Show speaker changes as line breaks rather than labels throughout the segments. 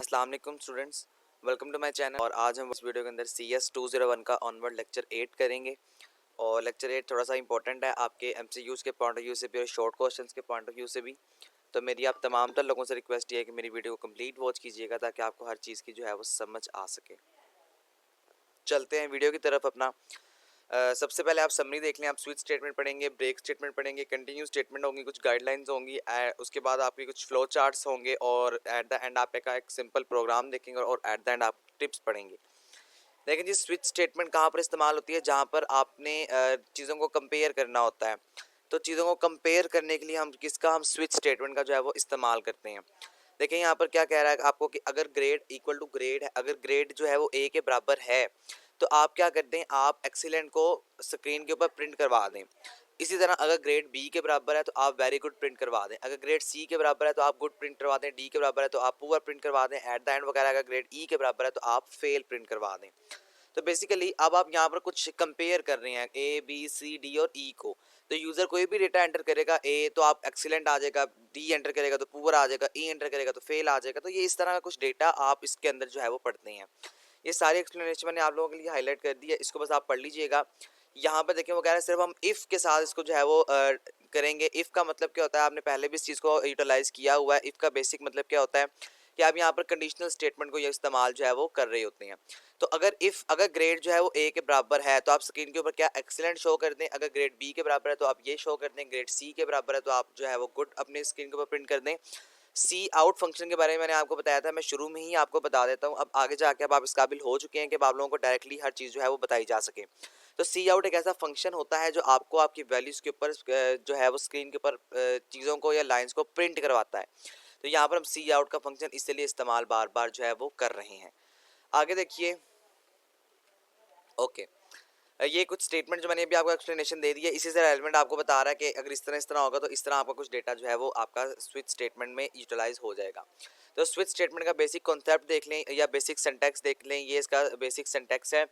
अस्सलाम वालेकुम students, welcome to my channel. और आज हम इस वीडियो के अंदर CS 201 का ऑनवर्ड लेक्चर 8 करेंगे। और लेक्चर 8 थोड़ा सा इंपॉर्टेंट है आपके MCQs के पॉइंट ऑफ व्यू से भी और शॉर्ट क्वेश्चंस के पॉइंट ऑफ व्यू से भी। तो मेरी आप तमाम तर लोगों से रिक्वेस्ट ये है कि मेरी वीडियो को कंप्लीट वॉच कीजिएगा ताकि आपको हर चीज़ की जो है वो समझ आ सके। चलते हैं वीडियो की तरफ अपना। सबसे पहले आप समरी देख लें। आप स्विच स्टेटमेंट पढ़ेंगे, ब्रेक स्टेटमेंट पढ़ेंगे, कंटिन्यू स्टेटमेंट होंगी, कुछ गाइडलाइंस होंगी, उसके बाद आपकी कुछ फ्लो चार्ट्स होंगे और एट द एंड आप एक सिंपल प्रोग्राम देखेंगे और एट द एंड आप टिप्स पढ़ेंगे। लेकिन जी स्विच स्टेटमेंट कहाँ पर इस्तेमाल होती है? जहाँ पर आपने चीज़ों को कंपेयर करना होता है। तो चीज़ों को कंपेयर करने के लिए हम स्विच स्टेटमेंट का जो है वो इस्तेमाल करते हैं। देखिए यहाँ पर क्या कह रहा है आपको कि अगर ग्रेड इक्वल टू ग्रेड है, अगर ग्रेड जो है वो ए के बराबर है तो आप क्या करते हैं, आप एक्सीलेंट को स्क्रीन के ऊपर प्रिंट करवा दें। इसी तरह अगर ग्रेड बी के बराबर है तो आप वेरी गुड प्रिंट करवा दें। अगर ग्रेड सी के बराबर है तो आप गुड प्रिंट करवा दें। डी के बराबर है तो आप पुअर प्रिंट करवा दें। एट द एंड वगैरह अगर ग्रेड ई के बराबर है तो आप फेल प्रिंट करवा दें। तो बेसिकली अब आप यहाँ पर कुछ कंपेयर कर रहे हैं ए बी सी डी और ई को। तो यूज़र कोई भी डेटा एंटर करेगा, ए तो आप एक्सीलेंट आ जाएगा, डी एंटर करेगा तो पुअर आ जाएगा, ई एंटर करेगा तो फेल आ जाएगा। तो ये इस तरह का कुछ डेटा आप इसके अंदर जो है वो पढ़ते हैं। ये सारी एक्सप्लेनेशन मैंने आप लोगों के लिए हाईलाइट कर दी है, इसको बस आप पढ़ लीजिएगा। यहाँ पर देखें वो कह रहे हैं सिर्फ हम इफ़ के साथ इसको जो है वो करेंगे। इफ़ का मतलब क्या होता है, आपने पहले भी इस चीज़ को यूटिलाइज़ किया हुआ है। इफ़ का बेसिक मतलब क्या होता है कि आप यहाँ पर कंडीशनल स्टेटमेंट को ये इस्तेमाल जो है वो कर रहे होते हैं। तो अगर ग्रेड जो है वो ए के बराबर है तो आप स्क्रीन के ऊपर क्या एक्सीलेंट शो कर दें। अगर ग्रेड बी के बराबर है तो आप ये शो कर दें। ग्रेड सी के बराबर है तो आप जो है वो गुड अपने स्क्रीन के ऊपर प्रिंट कर दें। सी आउट फंक्शन के बारे में मैंने आपको बताया था, मैं शुरू में ही आपको बता देता हूँ। अब आगे जाके अब आप इस काबिल हो चुके हैं कि आप लोगों को डायरेक्टली हर चीज़ जो है वो बताई जा सके। तो सी आउट एक ऐसा फंक्शन होता है जो आपको आपकी वैल्यूज़ के ऊपर जो है वो स्क्रीन के ऊपर चीज़ों को या लाइंस को प्रिंट करवाता है। तो यहाँ पर हम सी आउट का फंक्शन इसलिए इस्तेमाल बार बार जो है वो कर रहे हैं। आगे देखिए। ओके, ये कुछ स्टेटमेंट जो मैंने अभी आपको एक्सप्लेनेशन दे दी है, इसी से रेलेवेंट आपको बता रहा है कि अगर इस तरह होगा तो इस तरह आपका कुछ डेटा जो है वो आपका स्विच स्टेटमेंट में यूटिलाइज हो जाएगा। तो स्विच स्टेटमेंट का बेसिक कॉन्सेप्ट देख लें या बेसिक सिंटैक्स देख लें। ये इसका बेसिक सिंटैक्स है,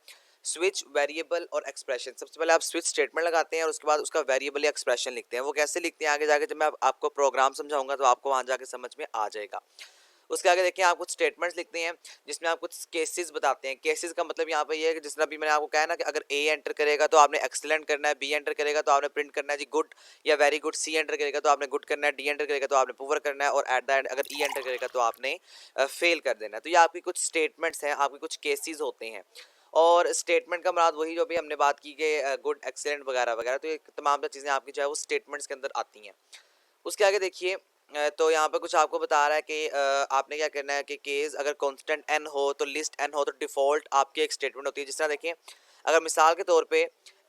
स्विच, वेरिएबल और एक्सप्रेशन। सबसे पहले आप स्विच स्टेटमेंट लगाते हैं और उसके बाद उसका वेरिएबल या एक्सप्रेशन लिखते हैं। वो कैसे लिखते हैं आगे जाके जब मैं आपको प्रोग्राम समझाऊंगा तो आपको वहाँ जाके समझ में आ जाएगा। उसके आगे देखिए आप कुछ स्टेटमेंट्स लिखते हैं जिसमें आप कुछ केसेस बताते हैं। केसेस का मतलब यहाँ पे ये है कि जिस तरह अभी मैंने आपको कहा ना कि अगर ए एंटर करेगा तो आपने एक्सीलेंट करना है, बी एंटर करेगा तो आपने प्रिंट करना है जी गुड या वेरी गुड, सी एंटर करेगा तो आपने गुड करना है, डी एंटर करेगा तो आपने पुअर करना है और एट द एंड अगर ई एंटर करेगा तो आपने फेल कर देना है। तो ये आपकी कुछ स्टेटमेंट्स हैं, आपके कुछ केसेस होते हैं। और स्टेटमेंट का मुराद वही जो भी हमने बात की कि गुड, एक्सीलेंट वगैरह वगैरह। तो ये तमाम चीज़ें आपकी जो है वो स्टेटमेंट्स के अंदर आती हैं। उसके आगे देखिए तो यहाँ पे कुछ आपको बता रहा है कि आपने क्या करना है कि केस अगर कांस्टेंट n हो तो लिस्ट n हो तो डिफ़ॉल्ट आपकी एक स्टेटमेंट होती है। जिस तरह देखिए, अगर मिसाल के तौर पे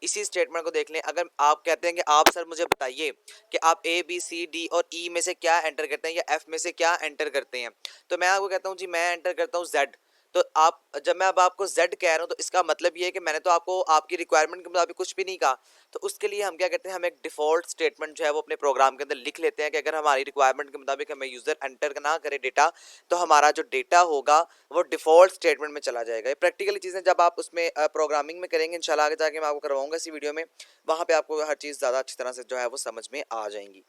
इसी स्टेटमेंट को देख लें। अगर आप कहते हैं कि आप सर मुझे बताइए कि आप A B C D और E में से क्या एंटर करते हैं या F में से क्या एंटर करते हैं, तो मैं आपको कहता हूँ जी मैं एंटर करता हूँ Z। तो आप जब मैं अब आपको Z कह रहा हूँ तो इसका मतलब ये है कि मैंने तो आपको आपकी रिक्वायरमेंट के मुताबिक कुछ भी नहीं कहा। तो उसके लिए हम क्या करते हैं, हम एक डिफ़ॉल्ट स्टेटमेंट जो है वो अपने प्रोग्राम के अंदर लिख लेते हैं कि अगर हमारी रिक्वायरमेंट के मुताबिक हमें यूज़र एंटर ना करे डेटा तो हमारा जो डेटा होगा वो डिफ़ॉल्ट स्टेटमेंट में चला जाएगा। ये प्रैक्टिकली चीज़ें जब आप उसमें प्रोग्रामिंग में करेंगे इंशाल्लाह आगे जाके मैं आपको करवाऊंगा इसी वीडियो में, वहाँ पे आपको हर चीज़ ज़्यादा अच्छी तरह से जो है वो समझ में आ जाएंगी।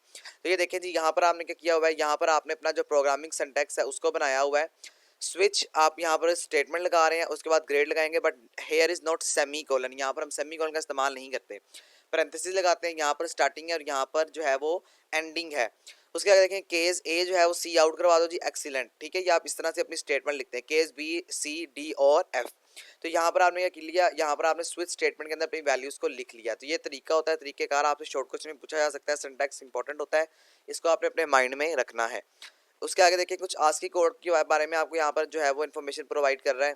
तो ये देखिए जी, यहाँ पर आपने क्या किया हुआ है, यहाँ पर आपने अपना जो प्रोग्रामिंग सिंटैक्स है उसको बनाया हुआ है। स्विच आप यहाँ पर स्टेटमेंट लगा रहे हैं, उसके बाद ग्रेड लगाएंगे, but here is not semi colon. यहाँ पर हम सेमी कोलन का इस्तेमाल नहीं करते, पैरेंथेसिस लगाते हैं। यहाँ पर स्टार्टिंग है और यहाँ पर जो है वो एंडिंग है। उसके आगे देखें केस ए जो है वो सी आउट करवा दो जी एक्सीलेंट, ठीक है। ये आप इस तरह से अपनी स्टेटमेंट लिखते हैं, केस बी सी डी और एफ। तो यहाँ पर आपने क्या लिया, यहाँ पर आपने स्विच स्टेटमेंट के अंदर अपनी वैल्यूज़ को लिख लिया। तो ये तरीका होता है, तरीकेकार आपसे शॉर्ट क्वेश्चन में पूछा जा सकता है। सिंटैक्स इंपॉर्टेंट होता है, इसको आपने अपने माइंड में रखना है। उसके आगे देखिए कुछ आस्की कोड के बारे में आपको यहाँ पर जो है वो इन्फॉर्मेशन प्रोवाइड कर रहा है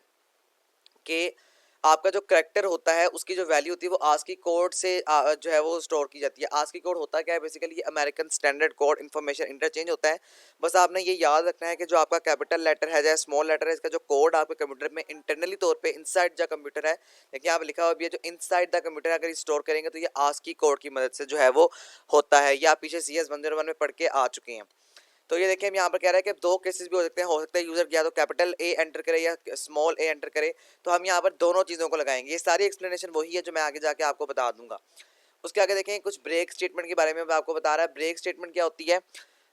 कि आपका जो करैक्टर होता है उसकी जो वैल्यू होती है वो आस्की कोड से जो है वो स्टोर की जाती है। आस्की कोड होता क्या है, बेसिकली ये American standard code information interchange होता है। बस आपने ये याद रखना है कि जो आपका कैपिटल लेटर है या स्मॉल लेटर है, इसका जो कोड आपके कंप्यूटर में इंटरनली तौर पे इनसाइड द कंप्यूटर है, लेकिन यहाँ पे लिखा हुआ भी है जो इनसाइड द कंप्यूटर अगर स्टोर करेंगे तो ये आस्की कोड की मदद से जो है वो होता है। ये आप पीछे CS 101 में पढ़ के आ चुके हैं। तो ये देखिए हम यहाँ पर कह रहे हैं कि दो केसेस भी हो सकते हैं यूज़र या तो कैपिटल ए एंटर करे या स्मॉल ए एंटर करे। तो हम यहाँ पर दोनों चीज़ों को लगाएंगे। ये सारी एक्सप्लेनेशन वही है जो मैं आगे जाके आपको बता दूंगा। उसके आगे देखें कुछ ब्रेक स्टेटमेंट के बारे में आपको बता रहा है। ब्रेक स्टेटमेंट क्या होती है,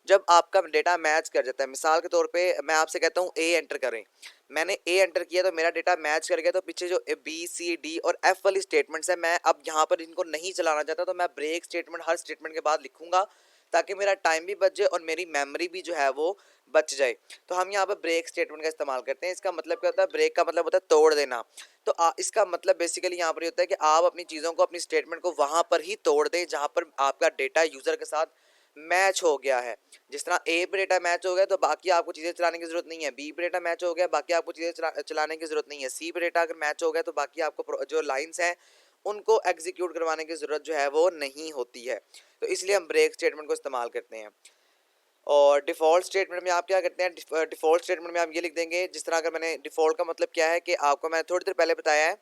जब आपका डेटा मैच कर जाता है, मिसाल के तौर पे मैं आपसे कहता हूँ ए एंटर करें, मैंने ए एंटर किया तो मेरा डेटा मैच कर गया, तो पीछे जो बी सी डी और एफ वाली स्टेटमेंट्स है, मैं अब यहाँ पर इनको नहीं चलाना चाहता, तो मैं ब्रेक स्टेटमेंट हर स्टेटमेंट के बाद लिखूंगा ताकि मेरा टाइम भी बच जाए और मेरी मेमोरी भी जो है वो बच जाए। तो हम यहाँ पर ब्रेक स्टेटमेंट का इस्तेमाल करते हैं। इसका मतलब क्या होता है, ब्रेक का मतलब होता है तोड़ देना। तो इसका मतलब बेसिकली यहाँ पर होता है कि आप अपनी चीज़ों को, अपनी स्टेटमेंट को वहाँ पर ही तोड़ दें जहाँ पर आपका डेटा यूज़र के साथ मैच हो गया है। जिस तरह ए पे डेटा मैच हो गया तो बाकी आपको चीज़ें चलाने की ज़रूरत नहीं है, बी पे डेटा मैच हो गया बाकी आपको चीज़ें चलाने की ज़रूरत नहीं है, सी पे डेटा अगर मैच हो गया तो बाकी आपको जो लाइंस हैं उनको एग्जीक्यूट करवाने की ज़रूरत जो है वो नहीं होती है। तो इसलिए हम ब्रेक स्टेटमेंट को इस्तेमाल करते हैं। और डिफ़ॉल्ट स्टेटमेंट में आप क्या करते हैं, डिफ़ॉल्ट स्टेटमेंट में आप ये लिख देंगे, जिस तरह अगर मैंने डिफ़ॉल्ट का मतलब क्या है कि आपको मैंने थोड़ी देर पहले बताया है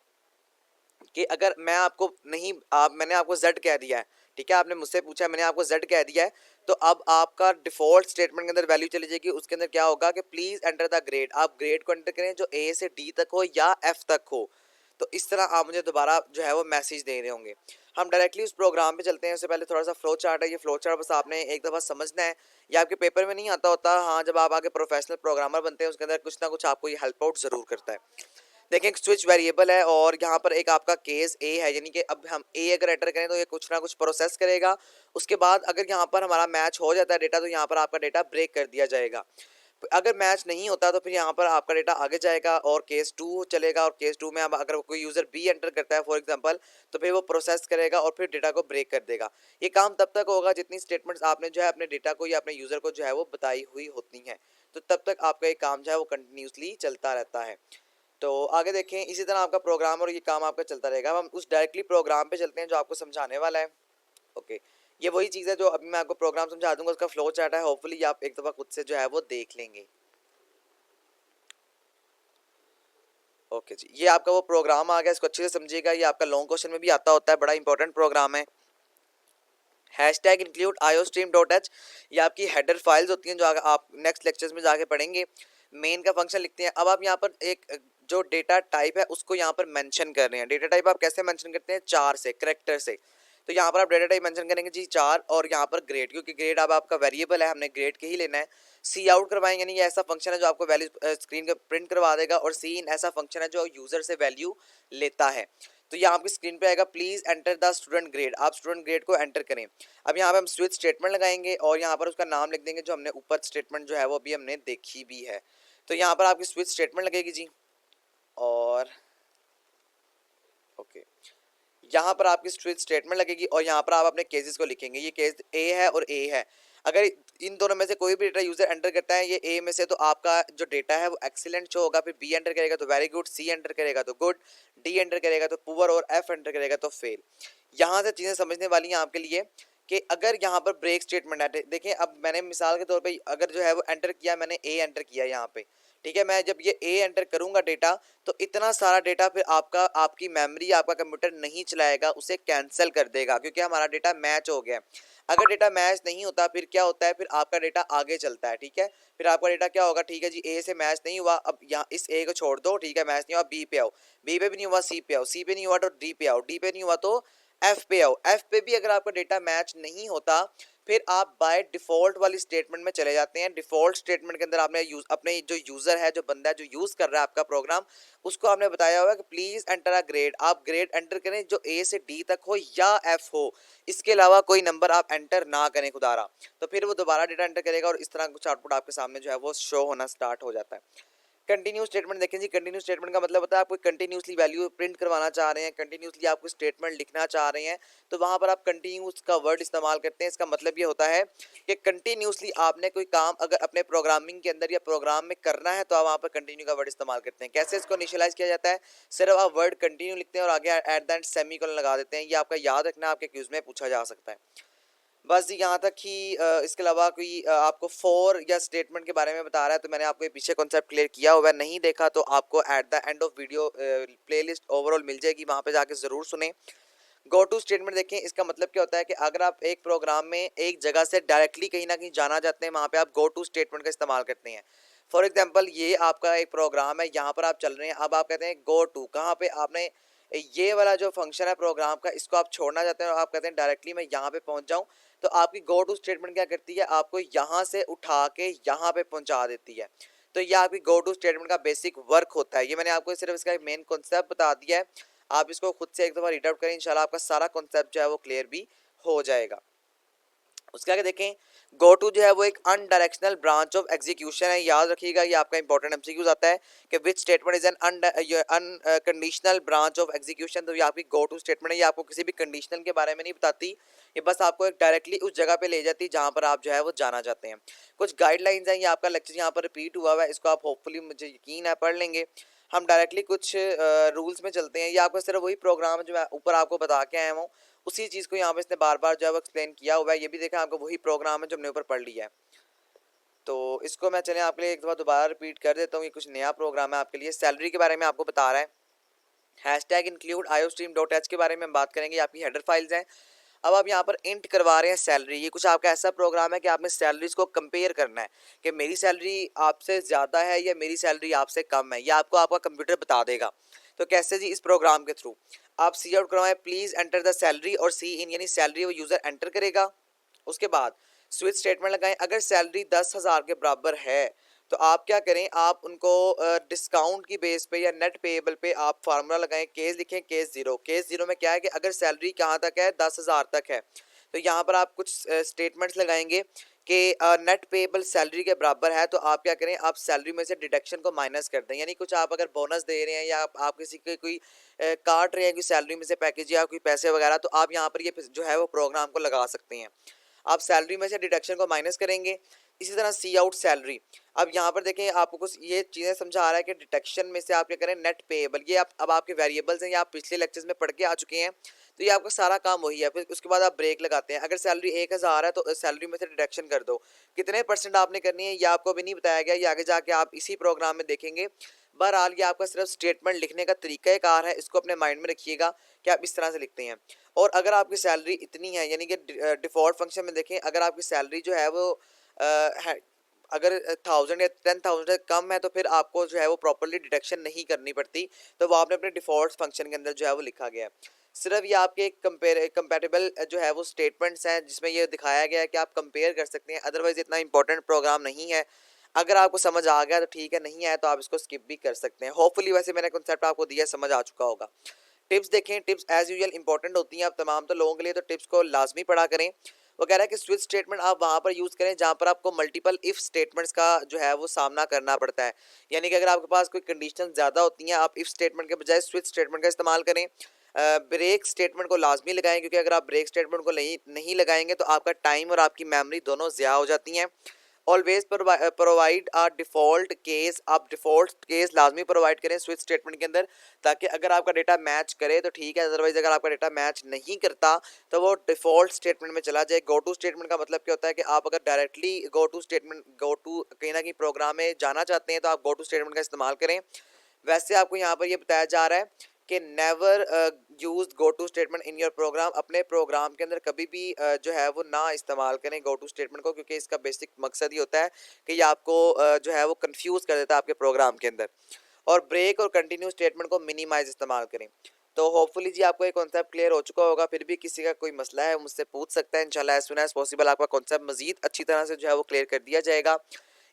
कि अगर मैं आपको नहीं, आप मैंने आपको z कह दिया है, ठीक है, आपने मुझसे पूछा, मैंने आपको z कह दिया है, तो अब आपका डिफ़ॉल्ट स्टेटमेंट के अंदर वैल्यू चली जाएगी। उसके अंदर क्या होगा कि प्लीज़ एंटर द ग्रेड, आप ग्रेड को एंटर करें जो a से d तक हो या f तक हो। तो इस तरह आप मुझे दोबारा जो है वो मैसेज दे रहे होंगे। हम डायरेक्टली उस प्रोग्राम पे चलते हैं। उससे पहले थोड़ा सा फ्लो चार्ट है, ये फ्लो चार्ट बस आपने एक दफ़ा समझना है, ये आपके पेपर में नहीं आता होता, हाँ जब आप आगे प्रोफेशनल प्रोग्रामर बनते हैं उसके अंदर कुछ ना कुछ आपको ये हेल्प आउट ज़रूर करता है। देखें, एक स्विच वेरिएबल है और यहाँ पर एक आपका केस ए है, यानी कि अब हम ए अगर एंटर करें तो ये कुछ ना कुछ प्रोसेस करेगा। उसके बाद अगर यहाँ पर हमारा मैच हो जाता है डेटा, तो यहाँ पर आपका डेटा ब्रेक कर दिया जाएगा। अगर मैच नहीं होता तो फिर यहाँ पर आपका डेटा आगे जाएगा और केस टू चलेगा, और केस टू में अब अगर कोई यूज़र बी एंटर करता है फॉर एग्जांपल, तो फिर वो प्रोसेस करेगा और फिर डेटा को ब्रेक कर देगा। ये काम तब तक होगा जितनी स्टेटमेंट्स आपने जो है अपने डेटा को या अपने यूज़र को जो है वो बताई हुई होती हैं, तो तब तक आपका ये काम जो है वो कंटिन्यूसली चलता रहता है। तो आगे देखें, इसी तरह आपका प्रोग्राम और ये काम आपका चलता रहेगा। अब हम उस डायरेक्टली प्रोग्राम पे चलते हैं जो आपको समझाने वाला है। ओके, ये वही चीज़ है जो अभी मैं आपको प्रोग्राम समझा दूंगा, उसका फ्लो चार्ट है, होपफुली आप एक दफ़ा खुद से जो है वो देख लेंगे। ओके जी, ये आपका वो प्रोग्राम आ गया, इसको अच्छे से समझिएगा, ये आपका लॉन्ग क्वेश्चन में भी आता होता है, बड़ा इंपॉर्टेंट प्रोग्राम है। Hashtag include iostream dot H, ये आपकी हेडर फाइल्स होती हैं जो आप नेक्स्ट लेक्चर्स में जाके पढ़ेंगे। मेन का फंक्शन लिखते हैं। अब आप यहाँ पर एक जो डेटा टाइप है उसको यहाँ पर मेंशन कर रहे हैं। डेटा टाइप आप कैसे मेंशन करते हैं, 4 से, करेक्टर से। तो यहाँ पर आप डेटा टाइप मेंशन करेंगे जी 4, और यहाँ पर ग्रेड, क्योंकि ग्रेड अब आपका वेरिएबल है, हमने ग्रेड के ही लेना है। सी आउट करवाएंगे, यानी ये ऐसा फंक्शन है जो आपको वैल्यू स्क्रीन पे प्रिंट करवा देगा, और सी इन ऐसा फंक्शन है जो यूज़र से वैल्यू लेता है। तो यहाँ आपकी स्क्रीन पे आएगा please enter the student grade, आप स्टूडेंट ग्रेड को एंटर करें। अब यहाँ पे हम स्विच स्टेटमेंट लगाएंगे और यहाँ पर उसका नाम लिख देंगे जो हमने ऊपर स्टेटमेंट जो है वो अभी हमने देखी भी है। तो यहाँ पर आपकी स्विच स्टेटमेंट लगेगी जी, और ओके, यहाँ पर आपकी स्विच स्टेटमेंट लगेगी और यहाँ पर आप अपने केसेस को लिखेंगे। ये केस ए है और ए है। अगर इन दोनों में से कोई भी डेटा यूजर एंटर करता है ये ए में से, तो आपका जो डेटा है वो एक्सीलेंट शो होगा। फिर बी एंटर करेगा तो वेरी गुड, सी एंटर करेगा तो गुड, डी एंटर करेगा तो पुअर, और एफ एंटर करेगा तो फेल। यहाँ से चीज़ें समझने वाली हैं आपके लिए कि अगर यहाँ पर ब्रेक स्टेटमेंट है, देखें अब मैंने मिसाल के तौर पे अगर जो है वो एंटर किया, मैंने ए एंटर किया यहाँ पे, ठीक है, मैं जब ये ए एंटर करूँगा डेटा, तो इतना सारा डेटा फिर आपका, आपकी मेमोरी, आपका कंप्यूटर नहीं चलाएगा, उसे कैंसिल कर देगा, क्योंकि हमारा डेटा मैच हो गया। अगर डेटा मैच नहीं होता फिर क्या होता है, फिर आपका डेटा आगे चलता है, ठीक है, फिर आपका डेटा क्या होगा, ठीक है जी, ए से मैच नहीं हुआ, अब यहाँ इस ए को छोड़ दो, ठीक है, मैच नहीं हुआ, बी पे आओ, बी पे भी नहीं हुआ, सी पे आओ, सी पे नहीं हुआ तो डी पे आओ, डी पे नहीं हुआ तो एफ पे आओ, एफ पे भी अगर आपका डेटा मैच नहीं होता, फिर आप बाय डिफ़ॉल्ट वाली स्टेटमेंट में चले जाते हैं। डिफ़ॉल्ट स्टेटमेंट के अंदर आपने अपने जो यूज़र है, जो बंदा है जो यूज़ कर रहा है आपका प्रोग्राम, उसको आपने बताया हुआ है कि प्लीज़ एंटर अ ग्रेड, आप ग्रेड एंटर करें जो ए से डी तक हो या एफ हो, इसके अलावा कोई नंबर आप एंटर ना करें खुदारा। तो फिर वो दोबारा डेटा एंटर करेगा और इस तरह कुछ आउटपुट आपके सामने जो है वो शो होना स्टार्ट हो जाता है। कंटिन्यू स्टेटमेंट देखें जी, कंटिन्यू स्टेटमेंट का मतलब होता है आप कोई कंटिन्यूसली वैल्यू प्रिंट करवाना चाह रहे हैं, कंटिन्यूसली आप कोई स्टेटमेंट लिखना चाह रहे हैं, तो वहाँ पर आप कंटिन्यूस का वर्ड इस्तेमाल करते हैं। इसका मतलब ये होता है कि कंटिन्यूसली आपने कोई काम अगर अपने प्रोग्रामिंग के अंदर या प्रोग्राम में करना है, तो आप वहाँ पर कंटिन्यू का वर्ड इस्तेमाल करते हैं। कैसे इसको इनिशियलाइज किया जाता है, सिर्फ आप वर्ड कंटिन्यू लिखते हैं और आगे एट द एंड सेमीकोलन लगा देते हैं। ये आपका याद रखना, आपके क्यूज में पूछा जा सकता है। बस जी यहाँ तक ही। इसके अलावा कोई आपको फॉर या स्टेटमेंट के बारे में बता रहा है, तो मैंने आपको ये पीछे कॉन्सेप्ट क्लियर किया हुआ है, नहीं देखा तो आपको at the end of video playlist overall मिल जाएगी, वहाँ पे जाके ज़रूर सुने। गो टू स्टेटमेंट देखें, इसका मतलब क्या होता है कि अगर आप एक प्रोग्राम में एक जगह से डायरेक्टली कहीं ना कहीं जाना चाहते हैं, वहाँ पे आप गो टू स्टेटमेंट का इस्तेमाल करते हैं। फॉर एग्जांपल ये आपका एक प्रोग्राम है, यहाँ पर आप चल रहे हैं, अब आप कहते हैं गो टू, कहाँ पे आपने ये वाला जो फंक्शन है प्रोग्राम का, इसको आप छोड़ना चाहते हैं और आप कहते हैं डायरेक्टली मैं यहाँ पे पहुँच जाऊँ, तो आपकी गो टू स्टेटमेंट क्या करती है, आपको यहाँ से उठा के यहाँ पे पहुँचा देती है। तो ये आपकी गो टू स्टेटमेंट का बेसिक वर्क होता है। ये मैंने आपको सिर्फ इसका मेन कॉन्सेप्ट बता दिया है, आप इसको खुद से एक दफ़ा रीड आउट करें, इंशाल्लाह आपका सारा कॉन्सेप्ट जो है वो क्लियर भी हो जाएगा। उसके आगे देखें, गो टू जो है वो एक अनडायरेक्शनल ब्रांच ऑफ एग्जीक्यूशन है। याद रखिएगा, ये आपका इंपॉर्टेंट एमसीक्यूज आता है कि which statement is an unconditional branch of execution. तो ये आपकी गो टू स्टेटमेंट है, ये आपको किसी भी कंडीशनल के बारे में नहीं बताती, ये बस आपको एक डायरेक्टली उस जगह पे ले जाती है जहाँ पर आप जो है वो जाना चाहते हैं। कुछ गाइडलाइंस हैं, ये आपका लेक्चर यहाँ पर रिपीट हुआ है, इसको आप होपफुली, मुझे यकीन है, पढ़ लेंगे। हम डायरेक्टली कुछ रूल्स में चलते हैं। ये आपका सिर्फ वही प्रोग्राम जो मैं ऊपर आपको बता के आया हूँ, उसी चीज़ को यहाँ पे इसने बार बार जो है वो एक्सप्लेन किया हुआ है। ये भी देखा आपको वही प्रोग्राम है जो हमने ऊपर पढ़ लिया है। तो इसको मैं चलें आपके लिए एक दफ़ा दोबारा रिपीट कर देता हूँ। ये कुछ नया प्रोग्राम है आपके लिए, सैलरी के बारे में आपको बता रहा है। हैशटैग इंक्लूड iostream.h के बारे में हम बात करेंगे, आपकी हेडर फाइल्स हैं। अब आप यहाँ पर इंट करवा रहे हैं सैलरी। ये कुछ आपका ऐसा प्रोग्राम है कि आपने सैलरीज को कंपेयर करना है कि मेरी सैलरी आपसे ज़्यादा है या मेरी सैलरी आपसे कम है, या आपको आपका कंप्यूटर बता देगा। तो कैसे जी, इस प्रोग्राम के थ्रू आप सी आउट करवाएं, प्लीज़ एंटर द सैलरी और सी इन, यानी सैलरी वो यूज़र एंटर करेगा। उसके बाद स्विच स्टेटमेंट लगाएं। अगर सैलरी 10,000 के बराबर है तो आप क्या करें, आप उनको डिस्काउंट की बेस पे या नेट पेएबल पे आप फार्मूला लगाएं, केस लिखें केस जीरो। केस जीरो में क्या है कि अगर सैलरी कहाँ तक है, 10,000 तक है, तो यहाँ पर आप कुछ स्टेटमेंट्स लगाएंगे कि नेट पेएबल सैलरी के बराबर है, तो आप क्या करें, आप सैलरी में से डिडक्शन को माइनस कर दें। यानी कुछ आप अगर बोनस दे रहे हैं या आप किसी के कोई काट रहे हैं कि सैलरी में से पैकेज या कोई पैसे वगैरह, तो आप यहाँ पर ये जो है वो प्रोग्राम को लगा सकते हैं। आप सैलरी में से डिडक्शन को माइनस करेंगे। इसी तरह सी आउट सैलरी। अब यहाँ पर देखें, आपको कुछ ये चीज़ें समझा आ रहा है कि डिडक्शन में से आप क्या करें, नेट पेएबल, ये आप अब आपके वेरिएबल्स हैं, ये आप पिछले लेक्चर्स में पढ़ के आ चुके हैं, तो ये आपका सारा काम वही है। फिर उसके बाद आप ब्रेक लगाते हैं। अगर सैलरी 1,000 है तो सैलरी में से डिडक्शन कर दो। कितने परसेंट आपने करनी है ये आपको अभी नहीं बताया गया, ये आगे जाके आप इसी प्रोग्राम में देखेंगे। बहरहाल ये आपका सिर्फ स्टेटमेंट लिखने का तरीक़ाकार है, इसको अपने माइंड में रखिएगा कि आप इस तरह से लिखते हैं। और अगर आपकी सैलरी इतनी है, यानी कि डिफ़ॉल्ट फंक्शन में देखें, अगर आपकी सैलरी जो है वो अगर 1000 या 10,000 से कम है, तो फिर आपको जो है वो प्रॉपर्ली डिडक्शन नहीं करनी पड़ती, तो वो आपने अपने डिफ़ॉल्ट फंक्शन के अंदर जो है वो लिखा गया है। सिर्फ ये आपके कंपेरेबल जो है वो स्टेटमेंट्स हैं, जिसमें ये दिखाया गया है कि आप कंपेयर कर सकते हैं। अदरवाइज़ इतना इंपॉर्टेंट प्रोग्राम नहीं है। अगर आपको समझ आ गया तो ठीक है, नहीं आया तो आप इसको स्किप भी कर सकते हैं। होपफुली वैसे मैंने कॉन्सेप्ट आपको दिया, समझ आ चुका होगा। टिप्स देखें, टिप्स एज यूजुअल इंपॉर्टेंट होती हैं अब तमाम तो लोगों के लिए, तो टिप्स को लाजमी पढ़ा करें। वो कह रहा है कि स्विच स्टेटमेंट आप वहाँ पर यूज़ करें जहाँ पर आपको मल्टीपल इफ़ स्टेटमेंट्स का जो है वो सामना करना पड़ता है। यानी कि अगर आपके पास कोई कंडीशन ज़्यादा होती हैं, आप इफ़ स्टेटमेंट के बजाय स्विच स्टेटमेंट का इस्तेमाल करें। ब्रेक स्टेटमेंट को लाजमी लगाएं, क्योंकि अगर आप ब्रेक स्टेटमेंट को नहीं लगाएंगे तो आपका टाइम और आपकी मेमोरी दोनों ज़्यादा हो जाती हैं। ऑलवेज प्रोवाइड आ डिफ़ॉल्ट केस, आप डिफ़ॉल्ट केस लाजमी प्रोवाइड करें स्विच स्टेटमेंट के अंदर, ताकि अगर आपका डेटा मैच करे तो ठीक है, अदरवाइज़ अगर आपका डेटा मैच नहीं करता तो वो डिफ़ॉल्ट स्टेटमेंट में चला जाए। गो टू स्टेटमेंट का मतलब क्या होता है कि आप अगर डायरेक्टली गो टू कहीं ना कहीं प्रोग्राम में जाना चाहते हैं तो आप गो टू स्टेटमेंट का इस्तेमाल करें। वैसे आपको यहाँ पर ये बताया जा रहा है कि never use go to statement in your program. अपने प्रोग्राम के अंदर कभी भी जो है वो ना इस्तेमाल करें गो टू स्टेटमेंट को, क्योंकि इसका बेसिक मकसद ही होता है कि ये आपको जो है वो कंफ्यूज कर देता है आपके प्रोग्राम के अंदर। और ब्रेक और कंटिन्यू स्टेटमेंट को मिनिमाइज इस्तेमाल करें। तो होपफुली जी आपको ये कॉन्सेप्ट क्लियर हो चुका होगा। फिर भी किसी का कोई मसला है मुझसे पूछ सकता है, इंशाल्लाह एज सुन एज पॉसिबल आपका कॉन्सेप्ट मजीद अच्छी तरह से जो है वो क्लियर कर दिया जाएगा।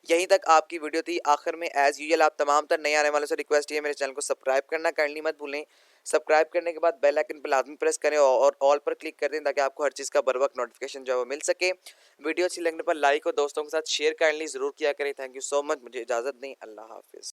यहीं तक आपकी वीडियो थी। आखिर में एज यूजुअल आप तमाम तर नए आने वालों से रिक्वेस्ट है, मेरे चैनल को सब्सक्राइब करना काइंडली मत भूलें। सब्सक्राइब करने के बाद बेल आइकन पर लाजमी प्रेस करें और ऑल पर क्लिक कर दें, ताकि आपको हर चीज़ का बर वक्त नोटिफिकेशन जो है वो मिल सके। वीडियो अच्छी लगने पर लाइक और दोस्तों के साथ शेयर काइंडली ज़रूर किया करें। Thank you so much. मुझे इजाज़त दें। अल्लाह हाफिज़।